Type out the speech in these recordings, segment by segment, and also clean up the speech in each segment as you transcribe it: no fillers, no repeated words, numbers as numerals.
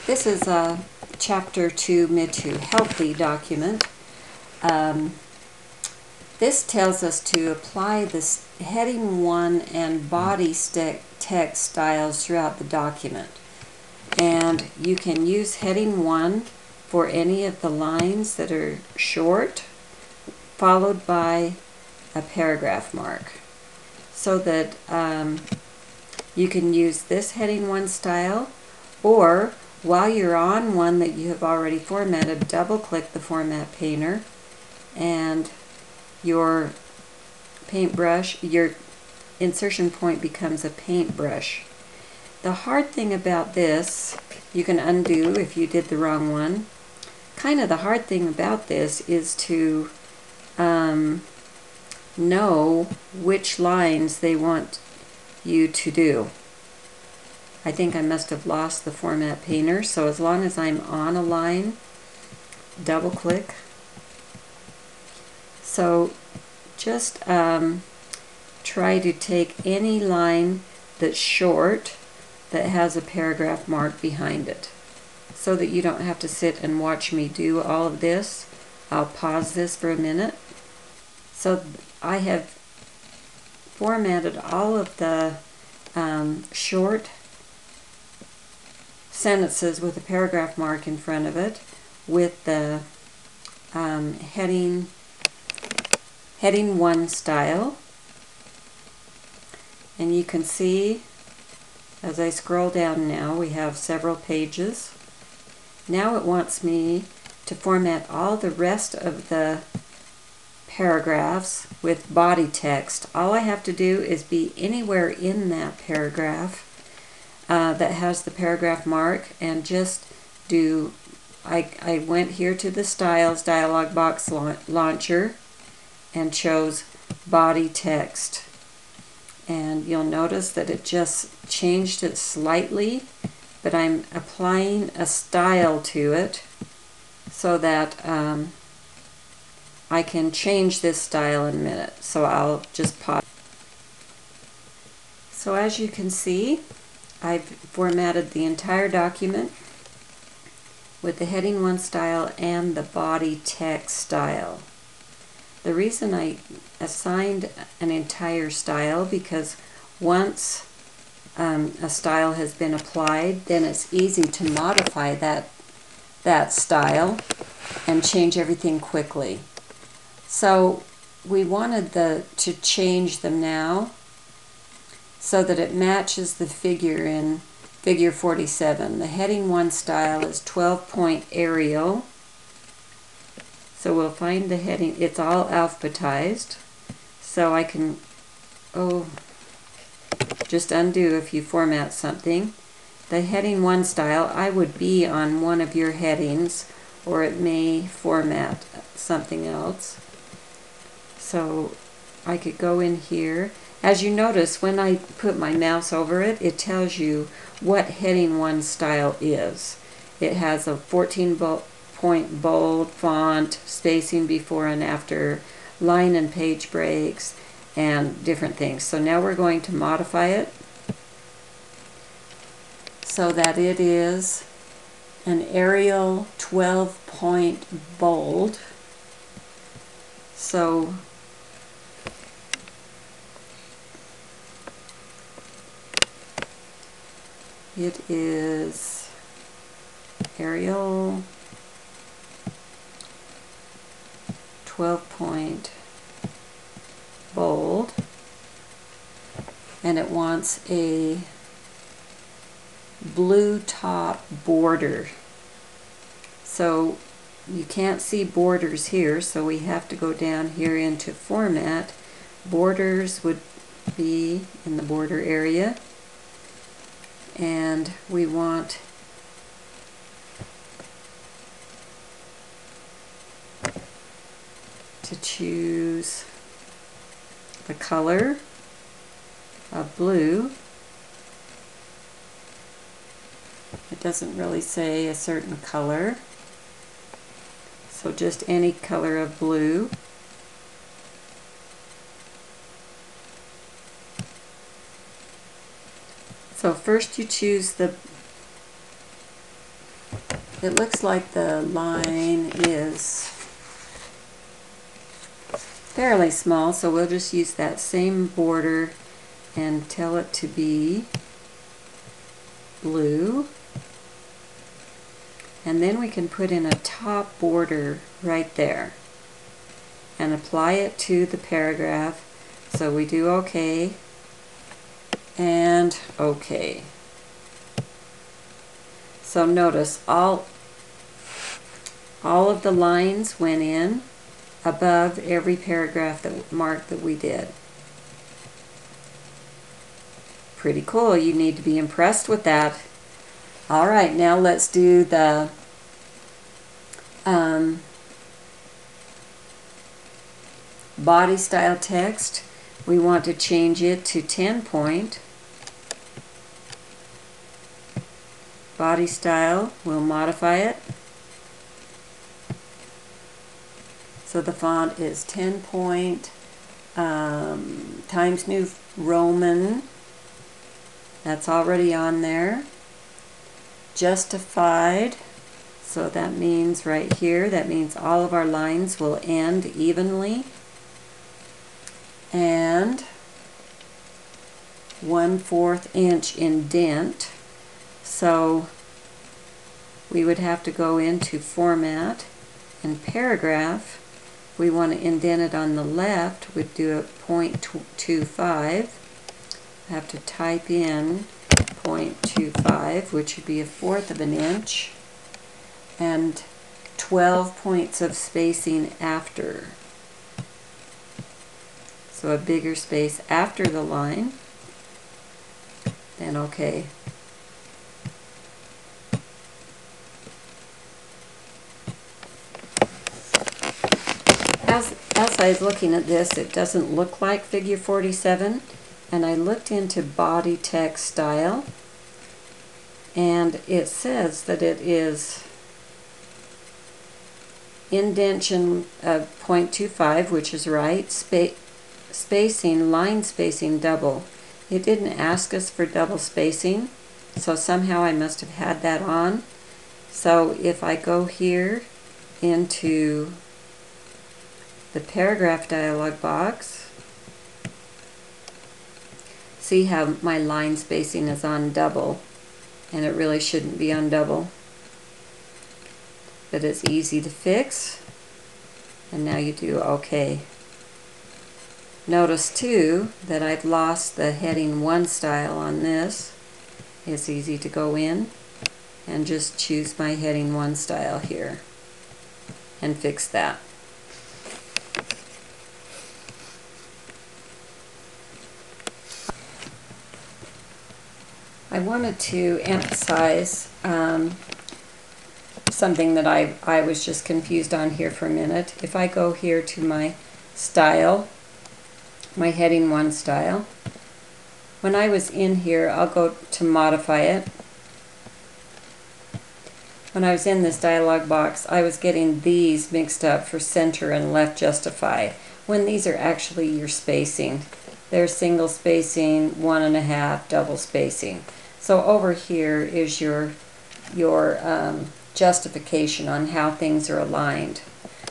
This is a Chapter 2 mid2healthy document. This tells us to apply this heading 1 and body text styles throughout the document. And you can use heading 1 for any of the lines that are short, followed by a paragraph mark. So that you can use this heading 1 style, or while you're on one that you have already formatted, double-click the Format Painter, and your paintbrush, your insertion point becomes a paintbrush. The hard thing about this, you can undo if you did the wrong one. Kind of the hard thing about this is to know which lines they want you to do. I think I must have lost the Format Painter, so as long as I'm on a line, double click. So just try to take any line that's short that has a paragraph mark behind it, so that you don't have to sit and watch me do all of this. I'll pause this for a minute. So I have formatted all of the short sentences with a paragraph mark in front of it with the heading 1 style. And you can see as I scroll down now, we have several pages. Now it wants me to format all the rest of the paragraphs with body text. All I have to do is be anywhere in that paragraph that has the paragraph mark, and just do, I went here to the Styles dialog box launcher and chose body text. And you'll notice that it just changed it slightly, but I'm applying a style to it so that I can change this style in a minute. So I'll just pause. So as you can see, I've formatted the entire document with the heading 1 style and the body text style. The reason I assigned an entire style, because once a style has been applied, then it's easy to modify that style and change everything quickly. So we wanted to change them now so that it matches the figure in figure 47. The heading 1 style is 12-point Arial. So we'll find the heading, it's all alphabetized. So I can, just undo if you format something. The heading 1 style, I would be on one of your headings, or it may format something else. So I could go in here. As you notice, when I put my mouse over it, it tells you what heading 1 style is. It has a 14-point bold font, spacing before and after, line and page breaks, and different things. So now we're going to modify it so that it is an Arial 12-point bold. So it is Arial 12-point bold, and it wants a blue top border. So you can't see borders here, so we have to go down here into Format. Borders would be in the border area, and we want to choose the color of blue. It doesn't really say a certain color, so just any color of blue. So first you choose the it looks like the line is fairly small, so we'll just use that same border and tell it to be blue. And then we can put in a top border right there and apply it to the paragraph. So we do OK and OK. So notice all of the lines went in above every paragraph that mark that we did. Pretty cool. You need to be impressed with that. All right, now let's do the body style text. We want to change it to 10 point. Body style, we'll modify it. So the font is 10 point, Times New Roman. That's already on there. Justified. So that means right here, that means all of our lines will end evenly. And 1/4 inch indent. So we would have to go into Format and Paragraph. We want to indent it on the left. We'd do a 0.25. I have to type in 0.25, which would be 1/4 of an inch, and 12 points of spacing after. So a bigger space after the line, then OK. As I was looking at this, it doesn't look like figure 47, and I looked into body text style, and it says that it is indentation of 0.25, which is right, spacing, line spacing double. It didn't ask us for double spacing, so somehow I must have had that on. So if I go here into the paragraph dialog box, see how my line spacing is on double, and it really shouldn't be on double, but it's easy to fix. And now you do OK. Notice too that I've lost the heading 1 style on this. It's easy to go in and just choose my heading 1 style here and fix that. I wanted to emphasize something that I was just confused on here for a minute. If I go here to my style, my heading 1 style, when I was in here, I'll go to modify it. When I was in this dialog box, I was getting these mixed up for center and left justify, when these are actually your spacing. They're single spacing, 1.5, double spacing. So over here is your justification on how things are aligned.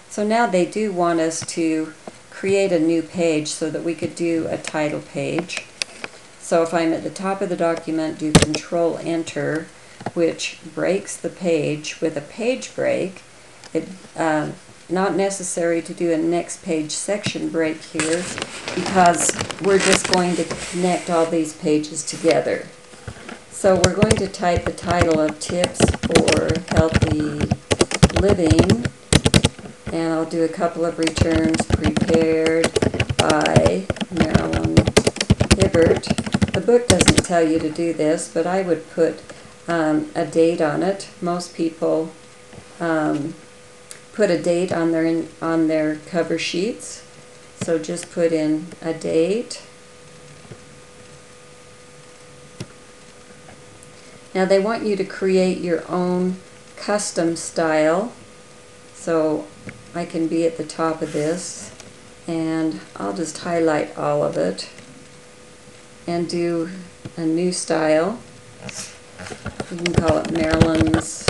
So now they do want us to create a new page so that we could do a title page. So if I'm at the top of the document, do Control Enter, which breaks the page with a page break. It not necessary to do a next page section break here, because we're just going to connect all these pages together. So we're going to type the title of Tips for Healthy Living, and I'll do a couple of returns, prepared by Marilyn Hibbert. The book doesn't tell you to do this, but I would put a date on it. Most people put a date on their cover sheets, so just put in a date. Now they want you to create your own custom style, so I can be at the top of this, and I'll just highlight all of it and do a new style. You can call it Marilyn's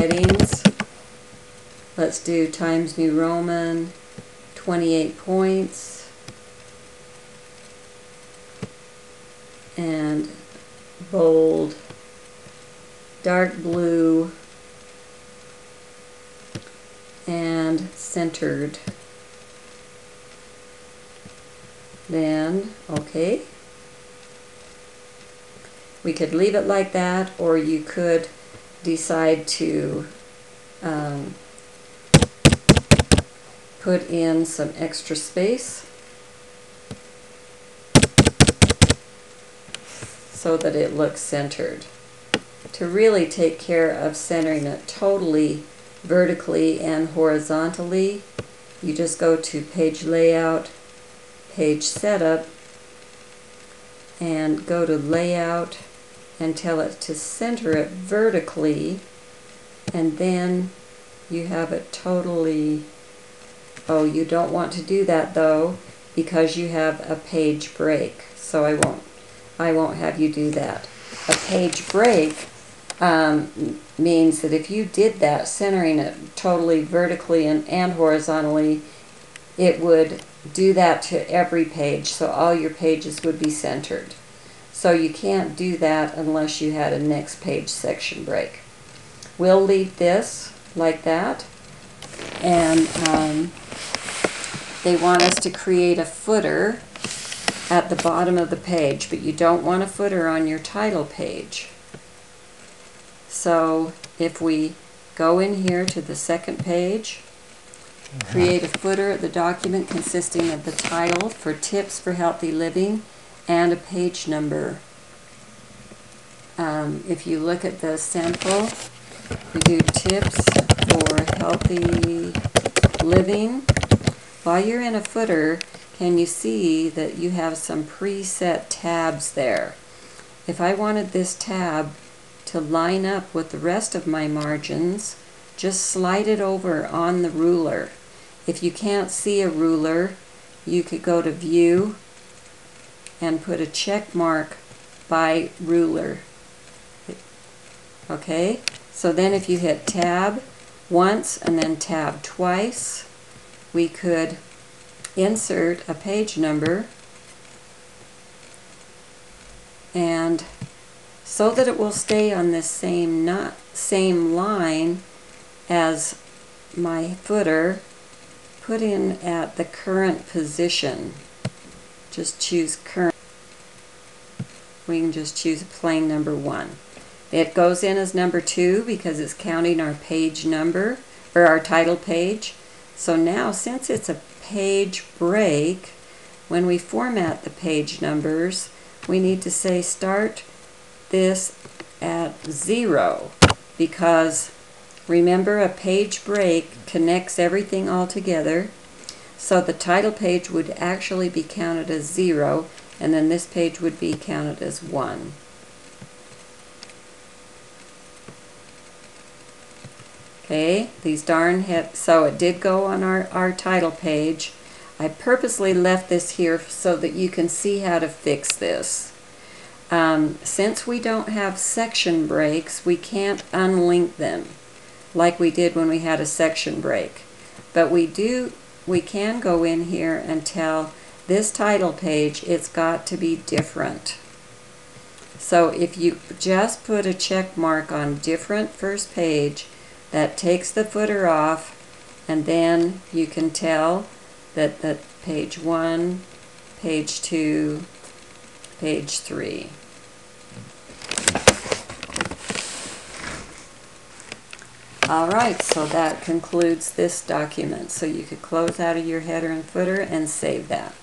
headings. Let's do Times New Roman, 28 points, and bold, dark blue, and centered. Then, okay, we could leave it like that, or you could decide to put in some extra space so that it looks centered. To really take care of centering it totally vertically and horizontally, you just go to Page Layout, Page Setup, and go to Layout and tell it to center it vertically, and then you have it totally. Oh, you don't want to do that though, because you have a page break, so I won't have you do that. A page break means that if you did that, centering it totally vertically and horizontally, it would do that to every page, so all your pages would be centered. So you can't do that unless you had a next page section break. We'll leave this like that, and they want us to create a footer at the bottom of the page, but you don't want a footer on your title page. So if we go in here to the second page, create a footer at the document consisting of the title for Tips for Healthy Living and a page number. If you look at the sample, we do Tips for Healthy Living. While you're in a footer, can you see that you have some preset tabs there? If I wanted this tab to line up with the rest of my margins, just slide it over on the ruler. If you can't see a ruler, you could go to View and put a check mark by ruler. Okay, so then if you hit Tab once and then Tab twice, we could insert a page number, and so that it will stay on this same line as my footer, put in at the current position. Just choose current. We can just choose plain number 1. It goes in as number 2 because it's counting our page number, or our title page. So now, since it's a page break, when we format the page numbers, we need to say start this at 0, because remember, a page break connects everything all together. So the title page would actually be counted as 0, and then this page would be counted as 1. Okay, these darn so it did go on our title page. I purposely left this here so that you can see how to fix this. Since we don't have section breaks, we can't unlink them like we did when we had a section break. But we can go in here and tell this title page it's got to be different. So if you just put a check mark on different first page, that takes the footer off, and then you can tell that page 1, page 2, page 3. Alright, so that concludes this document. So you could close out of your header and footer and save that.